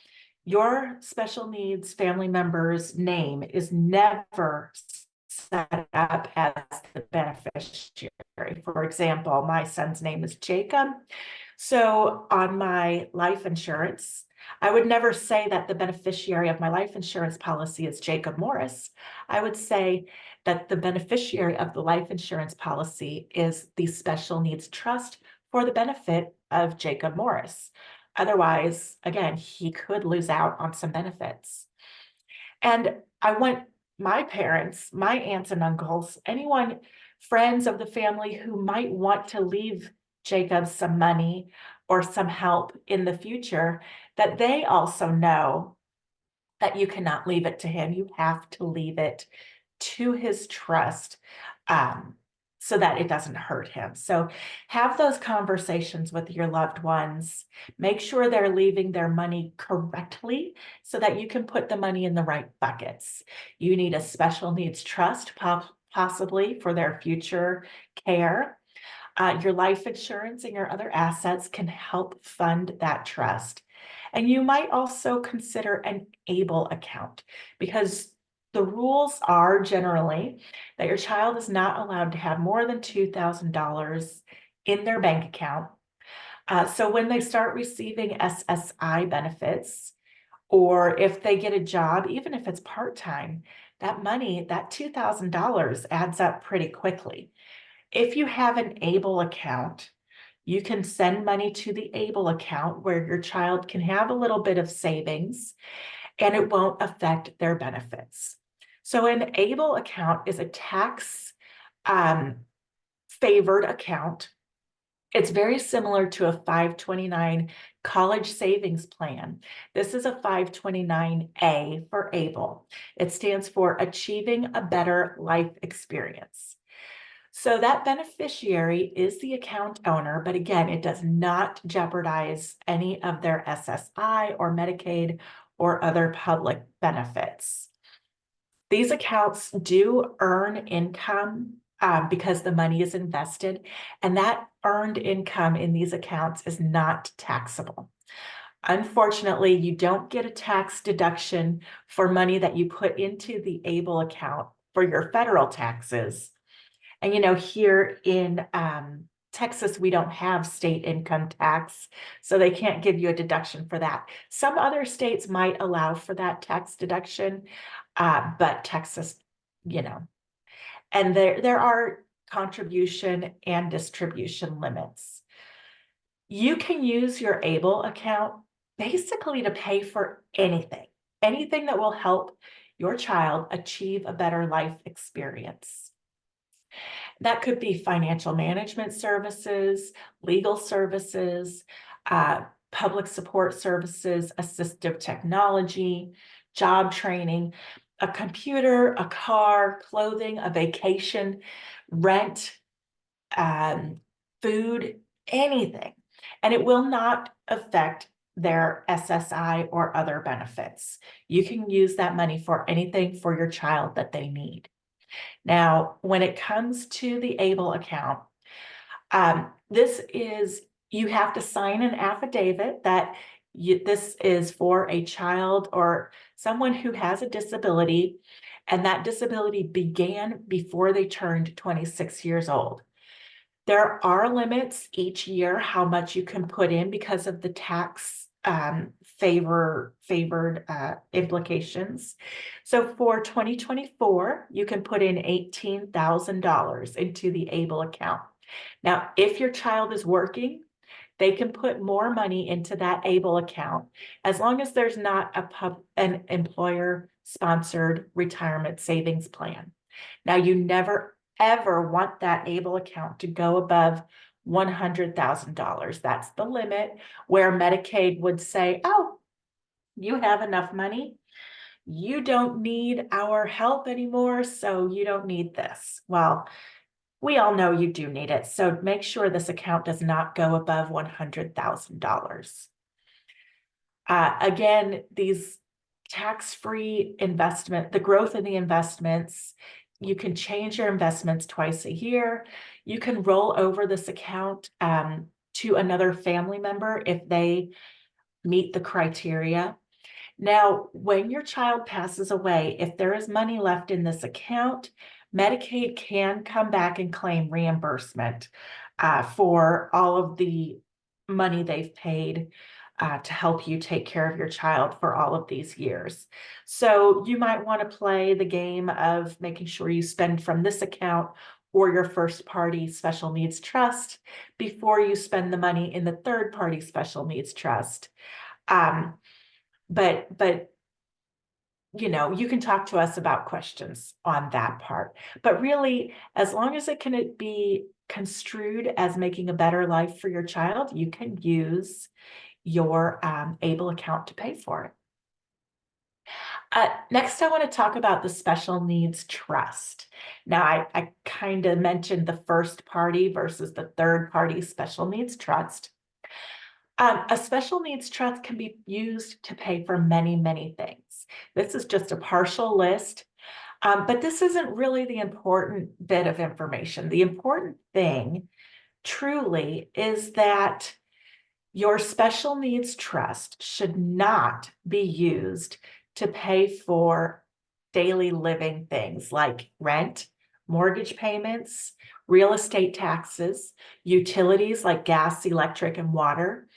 your special needs family member's name is never set up as the beneficiary. For example, my son's name is Jacob. So on my life insurance, I would never say that the beneficiary of my life insurance policy is Jacob Morris. I would say that the beneficiary of the life insurance policy is the Special Needs Trust for the benefit of Jacob Morris. Otherwise, again, he could lose out on some benefits. And I want my parents, my aunts and uncles, anyone, friends of the family who might want to leave Jacob some money or some help in the future, that they also know that you cannot leave it to him. You have to leave it to his trust so that it doesn't hurt him. So have those conversations with your loved ones. Make sure they're leaving their money correctly so that you can put the money in the right buckets. You need a special needs trust, possibly for their future care. Your life insurance and your other assets can help fund that trust. And you might also consider an ABLE account, because the rules are generally that your child is not allowed to have more than $2,000 in their bank account. So when they start receiving SSI benefits, or if they get a job, even if it's part-time, that money, that $2,000 adds up pretty quickly. If you have an ABLE account, you can send money to the ABLE account where your child can have a little bit of savings and it won't affect their benefits. So an ABLE account is a tax favored account. It's very similar to a 529 college savings plan. This is a 529A for ABLE. It stands for Achieving a Better Life Experience. So that beneficiary is the account owner, but again, it does not jeopardize any of their SSI or Medicaid or other public benefits. These accounts do earn income because the money is invested, and that earned income in these accounts is not taxable. Unfortunately, you don't get a tax deduction for money that you put into the ABLE account for your federal taxes. And here in Texas, we don't have state income tax, so they can't give you a deduction for that. Some other states might allow for that tax deduction, but Texas, and there are contribution and distribution limits. You can use your ABLE account basically to pay for anything that will help your child achieve a better life experience. That could be financial management services, legal services, public support services, assistive technology, job training, a computer, a car, clothing, a vacation, rent, food, anything. And it will not affect their SSI or other benefits. You can use that money for anything for your child that they need. Now, when it comes to the ABLE account, you have to sign an affidavit that this is for a child or someone who has a disability, and that disability began before they turned 26 years old. There are limits each year how much you can put in because of the tax favored implications. So for 2024, you can put in $18,000 into the ABLE account. Now, if your child is working, they can put more money into that ABLE account as long as there's not an employer-sponsored retirement savings plan. Now, you never, ever want that ABLE account to go above $100,000. That's the limit where Medicaid would say, oh, you have enough money. You don't need our help anymore, so you don't need this. Well, we all know you do need it, so make sure this account does not go above $100,000. Again, these tax-free investment, the growth in the investments, you can change your investments twice a year. You can roll over this account to another family member if they meet the criteria. Now, when your child passes away, if there is money left in this account, Medicaid can come back and claim reimbursement for all of the money they've paid to help you take care of your child for all of these years. So you might want to play the game of making sure you spend from this account or your first party special needs trust before you spend the money in the third party special needs trust. But you can talk to us about questions on that part. But really, as long as it can be construed as making a better life for your child, you can use your ABLE account to pay for it. Next, I want to talk about the special needs trust. Now, I kind of mentioned the first party versus the third party special needs trust. A special needs trust can be used to pay for many, many things. This is just a partial list, but this isn't really the important bit of information. The important thing truly is that your special needs trust should not be used to pay for daily living things like rent, mortgage payments, real estate taxes, utilities like gas, electric, and water,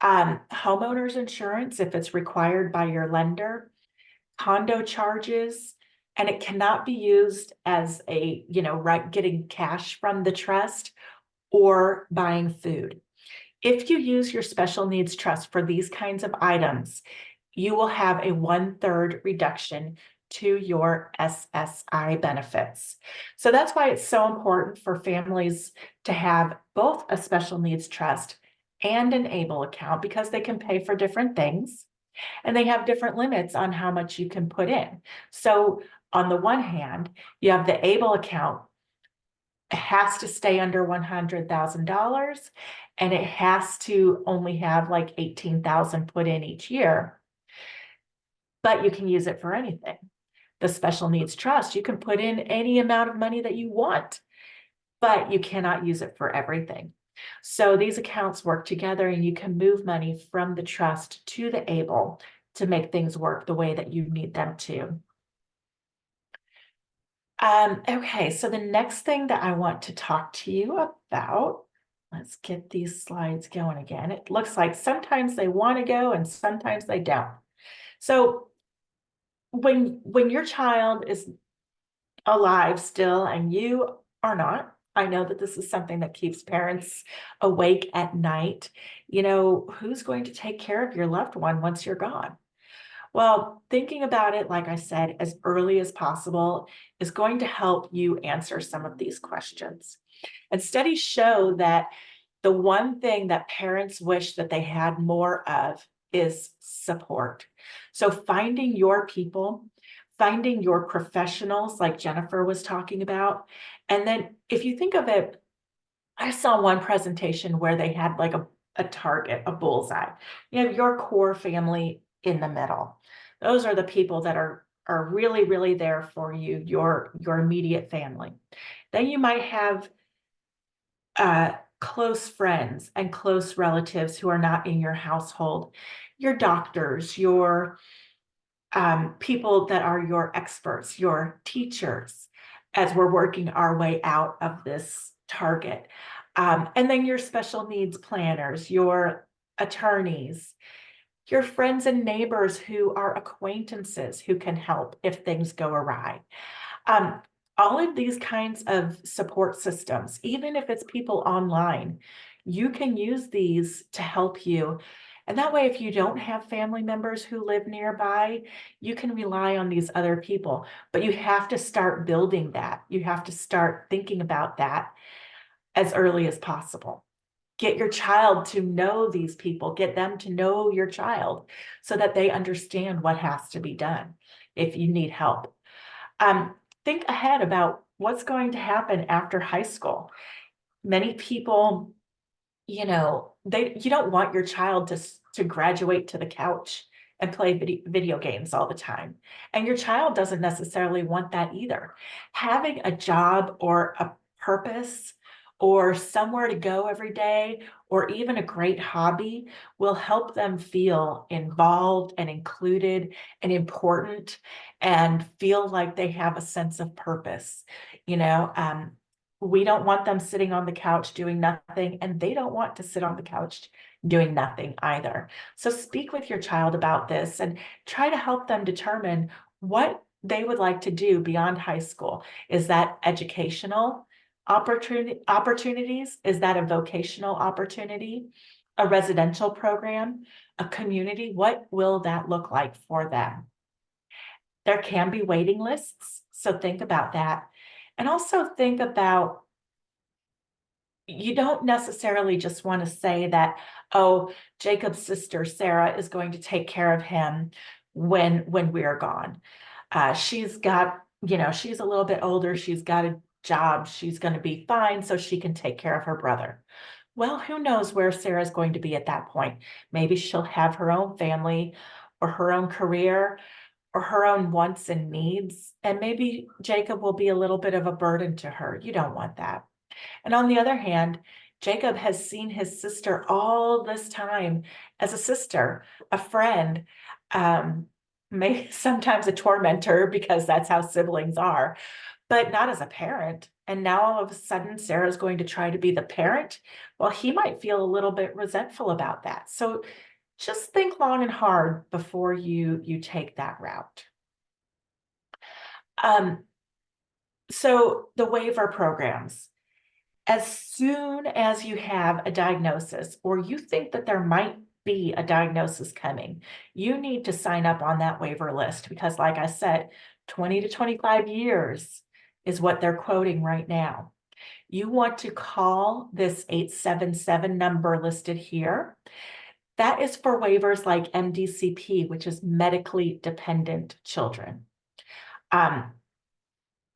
homeowners insurance if it's required by your lender, condo charges, and it cannot be used as getting cash from the trust or buying food. If you use your special needs trust for these kinds of items, you will have a 1/3 reduction to your SSI benefits. So that's why it's so important for families to have both a special needs trust and an ABLE account, because they can pay for different things and they have different limits on how much you can put in. So on the one hand, you have the ABLE account. It has to stay under $100,000 and it has to only have like 18,000 put in each year, but you can use it for anything. The special needs trust, you can put in any amount of money that you want but you cannot use it for everything. So these accounts work together and you can move money from the trust to the ABLE to make things work the way that you need them to. Okay, so the next thing that I want to talk to you about, let's get these slides going again. It looks like sometimes they want to go and sometimes they don't. So when your child is alive still and you are not, I know that this is something that keeps parents awake at night. You know, who's going to take care of your loved one once you're gone? Well, thinking about it, like I said, as early as possible is going to help you answer some of these questions. And studies show that the one thing that parents wish that they had more of is support. So finding your people, finding your professionals like Jennifer was talking about. And then if you think of it, I saw one presentation where they had like a target, a bullseye. You have your core family in the middle. Those are the people that are really, really there for you, your immediate family. Then you might have close friends and close relatives who are not in your household, your doctors, your people that are your experts, your teachers, as we're working our way out of this target. And then your special needs planners, your attorneys, your friends and neighbors who are acquaintances who can help if things go awry. All of these kinds of support systems, even if it's people online, you can use these to help you. And that way, if you don't have family members who live nearby, you can rely on these other people. But you have to start building that. You have to start thinking about that as early as possible. Get your child to know these people, get them to know your child so that they understand what has to be done if you need help. Think ahead about what's going to happen after high school. Many people, you know, you don't want your child to graduate to the couch and play video games all the time. And your child doesn't necessarily want that either. Having a job or a purpose or somewhere to go every day, or even a great hobby will help them feel involved and included and important and feel like they have a sense of purpose. You know, we don't want them sitting on the couch doing nothing, and they don't want to sit on the couch doing nothing either. So speak with your child about this and try to help them determine what they would like to do beyond high school. Is that educational opportunities? Is that a vocational opportunity? A residential program? A community? What will that look like for them? There can be waiting lists, so think about that. And also think about, you don't necessarily just want to say that, oh, Jacob's sister, Sarah, is going to take care of him when we're gone. She's got, you know, she's a little bit older. She's got a job. She's going to be fine, so she can take care of her brother. Well, who knows where Sarah's going to be at that point? Maybe she'll have her own family or her own career or her own wants and needs. And maybe Jacob will be a little bit of a burden to her. You don't want that. And on the other hand, Jacob has seen his sister all this time as a sister, a friend, maybe sometimes a tormentor, because that's how siblings are, but not as a parent. And now all of a sudden, Sarah's going to try to be the parent. Well, he might feel a little bit resentful about that. So just think long and hard before you take that route. So the waiver programs. As soon as you have a diagnosis, or you think that there might be a diagnosis coming, you need to sign up on that waiver list, because like I said, 20 to 25 years is what they're quoting right now. You want to call this 877 number listed here. That is for waivers like MDCP, which is medically dependent children.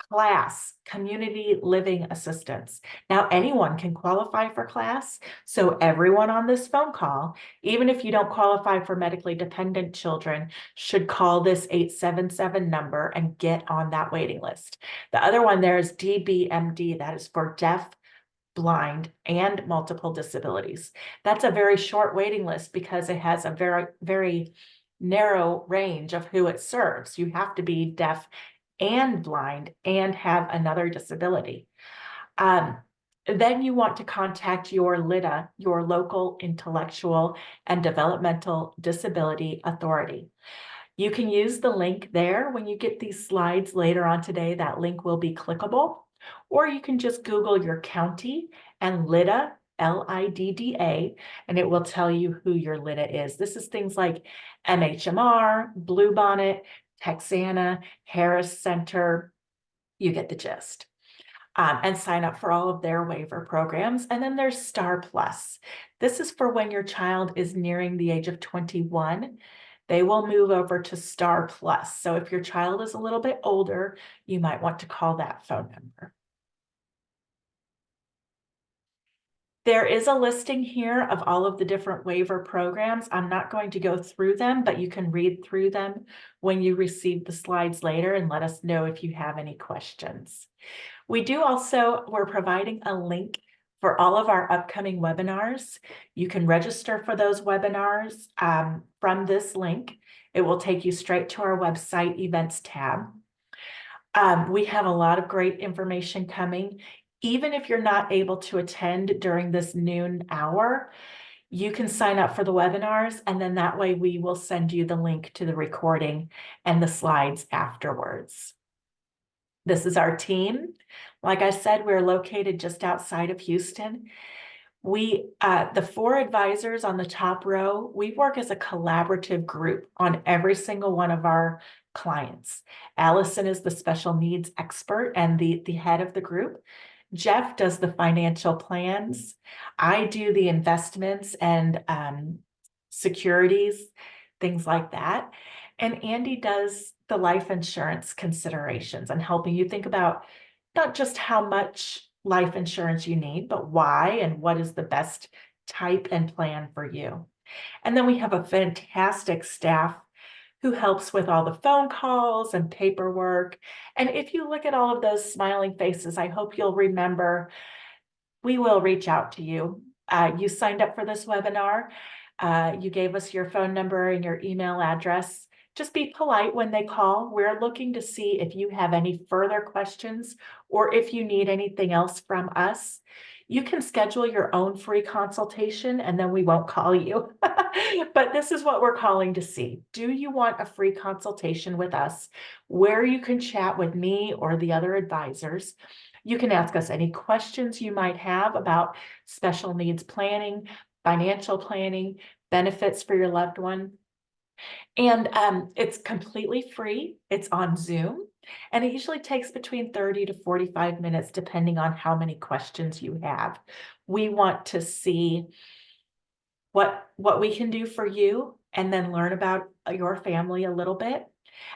CLASS, Community Living Assistance. Now, anyone can qualify for CLASS, so everyone on this phone call, even if you don't qualify for medically dependent children, should call this 877 number and get on that waiting list. The other one there is DBMD, that is for deaf, blind, and multiple disabilities. That's a very short waiting list because it has a very, very narrow range of who it serves. You have to be deaf and blind and have another disability. Then you want to contact your LIDA, your local intellectual and developmental disability authority. You can use the link there. When you get these slides later on today, that link will be clickable, or you can just Google your county and LIDA, LIDDA, and it will tell you who your LIDA is. This is things like MHMR, Bluebonnet, Texana, Harris Center. You get the gist. And sign up for all of their waiver programs. And then there's Star Plus. This is for when your child is nearing the age of 21. They will move over to Star Plus. So if your child is a little bit older, you might want to call that phone number. There is a listing here of all of the different waiver programs. I'm not going to go through them, but you can read through them when you receive the slides later and let us know if you have any questions. We're providing a link for all of our upcoming webinars. You can register for those webinars from this link. It will take you straight to our website events tab. We have a lot of great information coming. Even if you're not able to attend during this noon hour, you can sign up for the webinars, and then that way we will send you the link to the recording and the slides afterwards. This is our team. Like I said, we're located just outside of Houston. The 4 advisors on the top row, we work as a collaborative group on every single one of our clients. Allison is the special needs expert and the head of the group. Jeff does the financial plans. I do the investments and securities, things like that. And Andy does the life insurance considerations and helping you think about not just how much life insurance you need, but why and what is the best type and plan for you. And then we have a fantastic staff who helps with all the phone calls and paperwork. And if you look at all of those smiling faces, I hope you'll remember we will reach out to you. You signed up for this webinar. You gave us your phone number and your email address. Just be polite when they call. We're looking to see if you have any further questions or if you need anything else from us. You can schedule your own free consultation and then we won't call you. But this is what we're calling to see. Do you want a free consultation with us where you can chat with me or the other advisors? You can ask us any questions you might have about special needs planning, financial planning, benefits for your loved one. And it's completely free. It's on Zoom, and it usually takes between 30 to 45 minutes, depending on how many questions you have. We want to see what we can do for you and then learn about your family a little bit.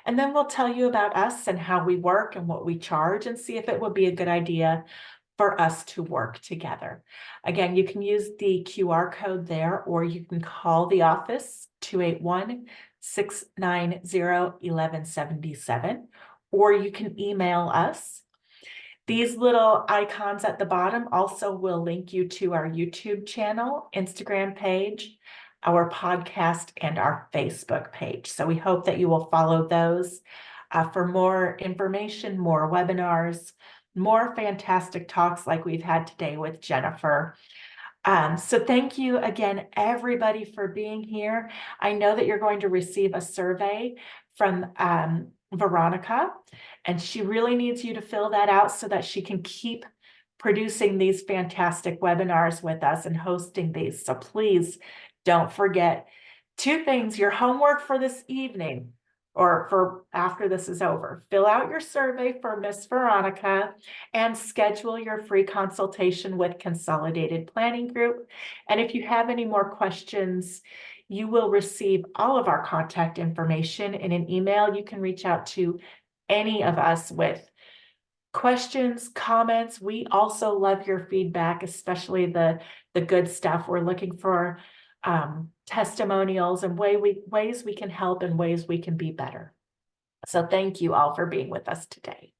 And then we'll tell you about us and how we work and what we charge and see if it would be a good idea for us to work together. Again, you can use the QR code there, or you can call the office 281-690-1177, or you can email us. These little icons at the bottom also will link you to our YouTube channel, Instagram page, our podcast, and our Facebook page. So we hope that you will follow those for more information, more webinars, more fantastic talks like we've had today with Jennifer. So thank you again, everybody, for being here. I know that you're going to receive a survey from Veronica, and she really needs you to fill that out so that she can keep producing these fantastic webinars with us and hosting these. So please don't forget 2 things, your homework for this evening or for after this is over. Fill out your survey for Miss Veronica and schedule your free consultation with Consolidated Planning Group. And if you have any more questions, you will receive all of our contact information in an email. You can reach out to any of us with questions, comments. We also love your feedback, especially the good stuff. We're looking for testimonials and ways we can help and ways we can be better. So thank you all for being with us today.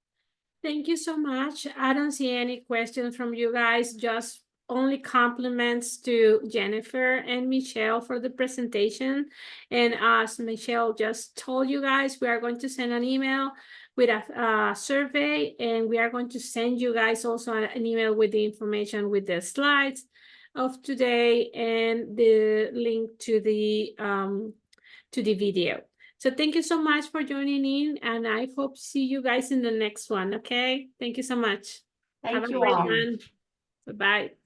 Thank you so much. I don't see any questions from you guys, just only compliments to Jennifer and Michelle for the presentation. And as Michelle just told you guys, we are going to send an email with a survey, and we are going to send you guys also an email with the information with the slides of today and the link to the video. So thank you so much for joining in, and I hope to see you guys in the next one, okay? Thank you so much. Have Thank a you great all. one. Bye-bye.